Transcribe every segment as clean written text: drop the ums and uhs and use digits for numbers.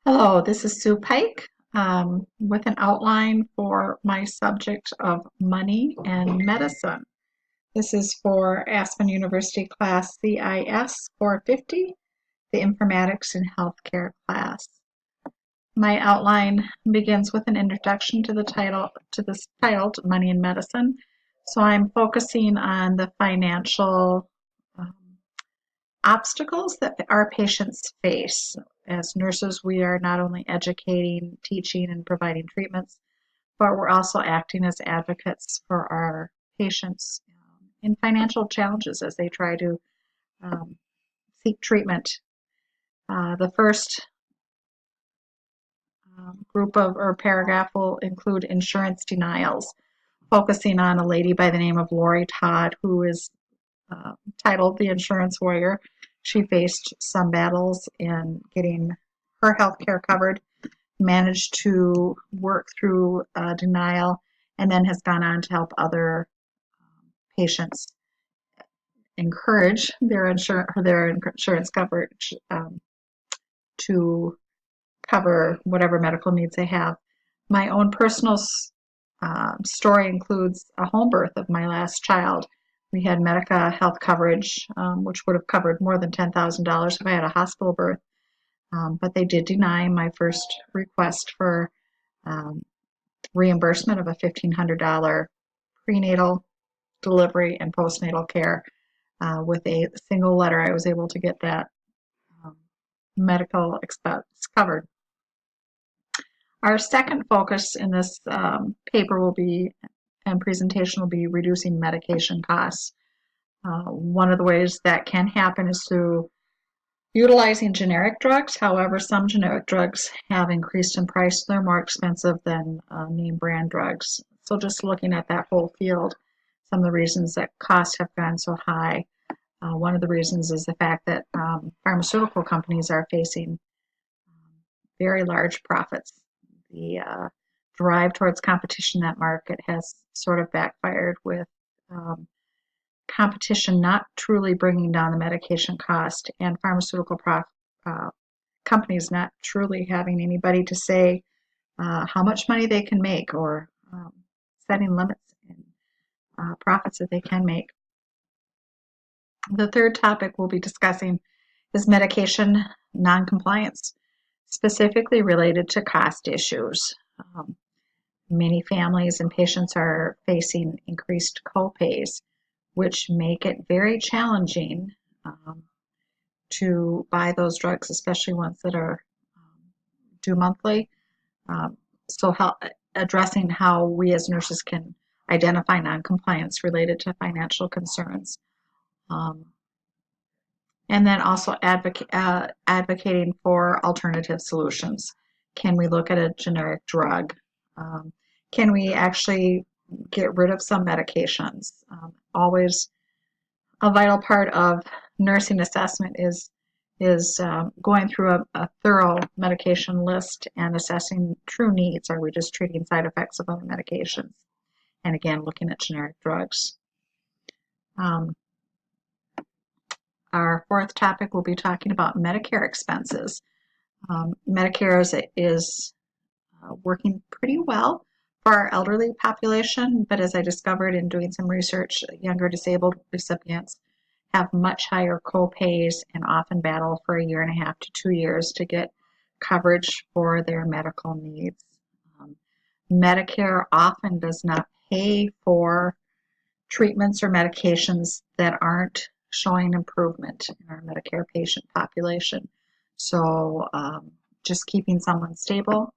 Hello, this is Sue Pike with an outline for my subject of money and medicine. This is for Aspen University class CIS 450, the Informatics and Healthcare class. My outline begins with an introduction to this titled Money and Medicine. So I'm focusing on the financial um, obstacles that our patients face. As nurses, we are not only educating, teaching, and providing treatments, but we're also acting as advocates for our patients in financial challenges as they try to um, seek treatment. The first group of or paragraph will include insurance denials, focusing on a lady by the name of Lori Todd, who is uh, titled The Insurance Warrior. She faced some battles in getting her health care covered, managed to work through denial, and then has gone on to help other patients encourage their insurance coverage to cover whatever medical needs they have. My own personal story includes a home birth of my last child. We had Medica health coverage, which would have covered more than $10,000 if I had a hospital birth, but they did deny my first request for um, reimbursement of a $1,500 prenatal delivery and postnatal care. With a single letter, I was able to get that um, medical expense covered. Our second focus in this paper will be and presentation will be reducing medication costs. One of the ways that can happen is through utilizing generic drugs. However, some generic drugs have increased in price. They're more expensive than name brand drugs. So just looking at that whole field, some of the reasons that costs have gone so high. One of the reasons is the fact that pharmaceutical companies are facing very large profits. The drive towards competition in that market has sort of backfired with um, competition not truly bringing down the medication cost and pharmaceutical uh, companies not truly having anybody to say how much money they can make or setting limits in profits that they can make. The third topic we'll be discussing is medication noncompliance, specifically related to cost issues. Um, Many families and patients are facing increased copays, which make it very challenging to buy those drugs, especially ones that are due monthly. Um, so, addressing how we as nurses can identify noncompliance related to financial concerns. Um, and then also advocating for alternative solutions. Can we look at a generic drug? Um, can we actually get rid of some medications? Always a vital part of nursing assessment is going through a thorough medication list and assessing true needs. Are we just treating side effects of other medications? And again, looking at generic drugs. Um, our fourth topic, we'll be talking about Medicare expenses. Medicare is working pretty well for our elderly population, but as I discovered in doing some research, younger disabled recipients have much higher co-pays and often battle for a year and a half to 2 years to get coverage for their medical needs. Um, Medicare often does not pay for treatments or medications that aren't showing improvement in our Medicare patient population. So just keeping someone stable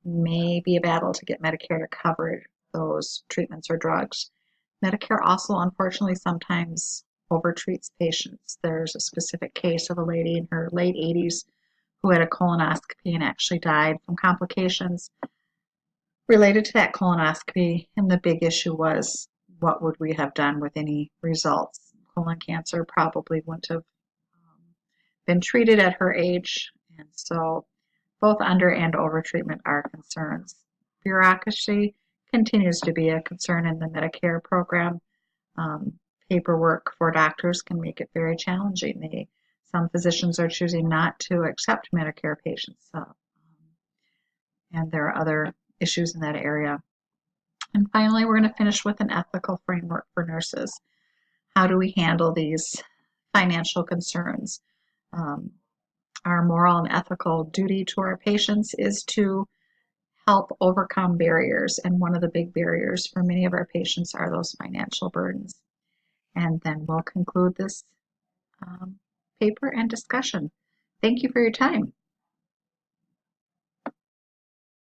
may be a battle to get Medicare to cover those treatments or drugs. Medicare also, unfortunately, sometimes overtreats patients. There's a specific case of a lady in her late 80s who had a colonoscopy and actually died from complications related to that colonoscopy. And the big issue was, what would we have done with any results? Colon cancer probably wouldn't have been treated at her age. And so both under and over treatment are concerns. Bureaucracy continues to be a concern in the Medicare program. Um, Paperwork for doctors can make it very challenging. They some physicians are choosing not to accept Medicare patients, and there are other issues in that area. And finally, we're going to finish with an ethical framework for nurses. How do we handle these financial concerns? Our moral and ethical duty to our patients is to help overcome barriers, and one of the big barriers for many of our patients are those financial burdens. And then we'll conclude this paper and discussion. Thank you for your time.